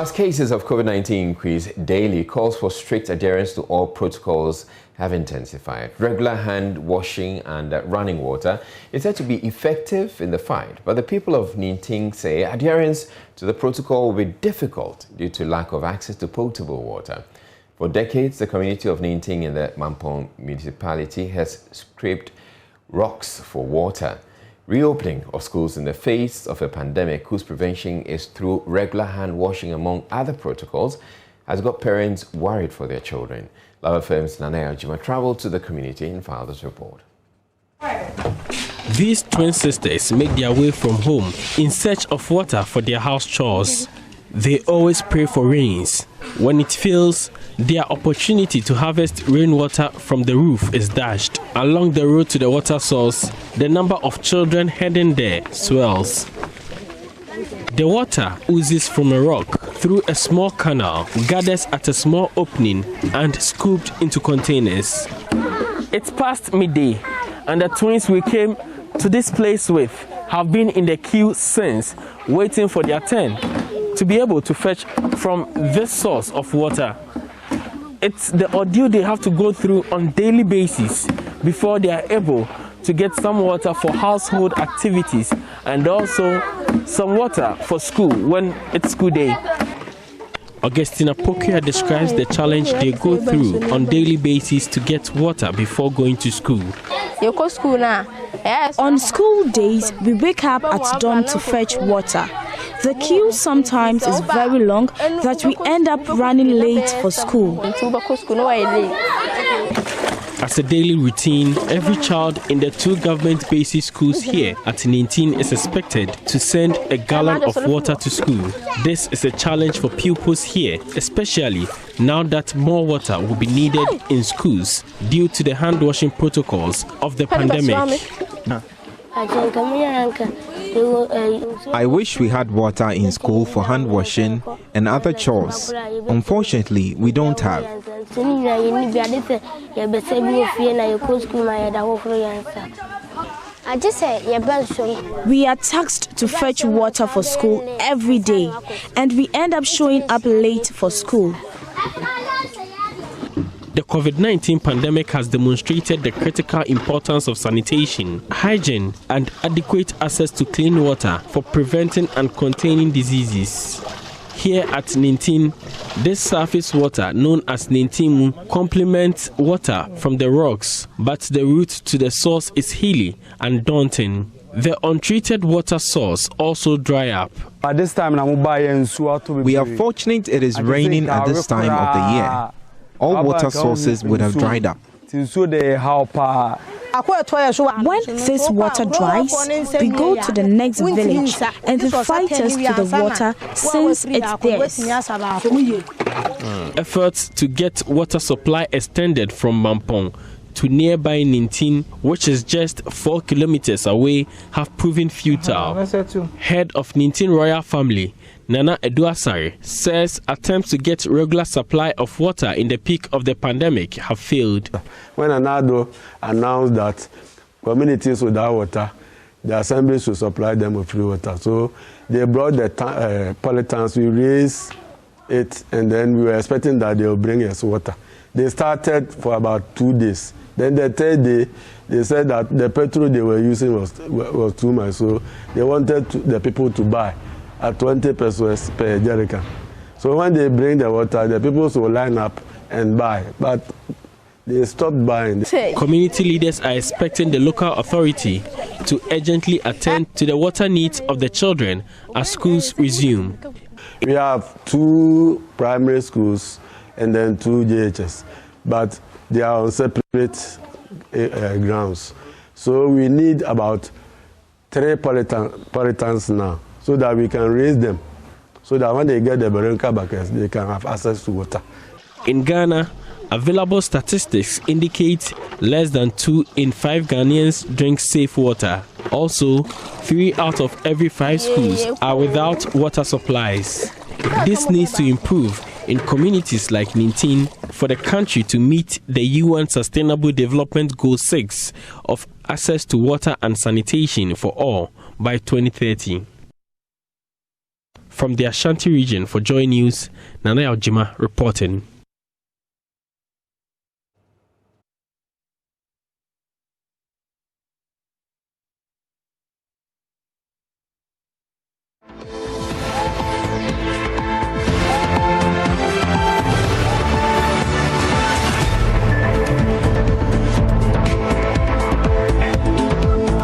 As cases of COVID-19 increase daily, calls for strict adherence to all protocols have intensified. Regular hand washing and running water is said to be effective in the fight, but the people of Ninting say adherence to the protocol will be difficult due to lack of access to potable water. For decades, the community of Ninting in the Mampong municipality has scraped rocks for water. Reopening of schools in the face of a pandemic whose prevention is through regular hand washing among other protocols has got parents worried for their children. Lava Firm's Nanaya Juma traveled to the community and filed this report. These twin sisters make their way from home in search of water for their house chores. They always pray for rains. When it fails, their opportunity to harvest rainwater from the roof is dashed. Along the road to the water source, the number of children heading there swells. The water oozes from a rock through a small canal, gathers at a small opening and scooped into containers. It's past midday and the twins we came to this place with have been in the queue since, waiting for their turn to be able to fetch from this source of water. It's the ordeal they have to go through on daily basis before they are able to get some water for household activities and also some water for school when it's school day. Augustina Pokia describes the challenge they go through on daily basis to get water before going to school. On school days, we wake up at dawn to fetch water. The queue sometimes is very long that we end up running late for school. As a daily routine, every child in the two government basic schools here at Ninting is expected to send a gallon of water to school. This is a challenge for pupils here, especially now that more water will be needed in schools due to the hand washing protocols of the pandemic. I wish we had water in school for hand washing and other chores. Unfortunately, we don't have. We are taxed to fetch water for school every day, and we end up showing up late for school. The COVID-19 pandemic has demonstrated the critical importance of sanitation, hygiene, and adequate access to clean water for preventing and containing diseases. Here at Ninting, this surface water, known as Ninting, complements water from the rocks, but the route to the source is hilly and daunting. The untreated water source also dry up. At this time, we are fortunate it is raining at this time of the year. All water sources would have dried up. When this water dries, we go to the next village and we fight us to the water since it's theirs. Efforts to get water supply extended from Mampong to nearby Ninting, which is just 4 kilometers away, have proven futile. Head of Ninting royal family, Nana Eduasare, says attempts to get regular supply of water in the peak of the pandemic have failed. When Anado announced that communities without water, the assembly should supply them with free water. So they brought the polytanks, we raised it, and then we were expecting that they will bring us water. They started for about 2 days. Then the third day, they said that the petrol they were using was too much, so they wanted the people to buy at 20 pesos per jerrycan. So when they bring the water, the people will line up and buy, but they stopped buying. Community leaders are expecting the local authority to urgently attend to the water needs of the children as schools resume. We have 2 primary schools and then 2 JHS, but they are on separate grounds. So we need about 3 polytanks now, so that we can raise them, so that when they get the Berenka buckets, they can have access to water. In Ghana, available statistics indicate less than 2 in 5 Ghanaians drink safe water. Also, 3 out of every 5 schools are without water supplies. This needs to improve in communities like Ninting for the country to meet the UN Sustainable Development Goal 6 of access to water and sanitation for all by 2030. From the Ashanti region for Joy News, Nana Aljima reporting.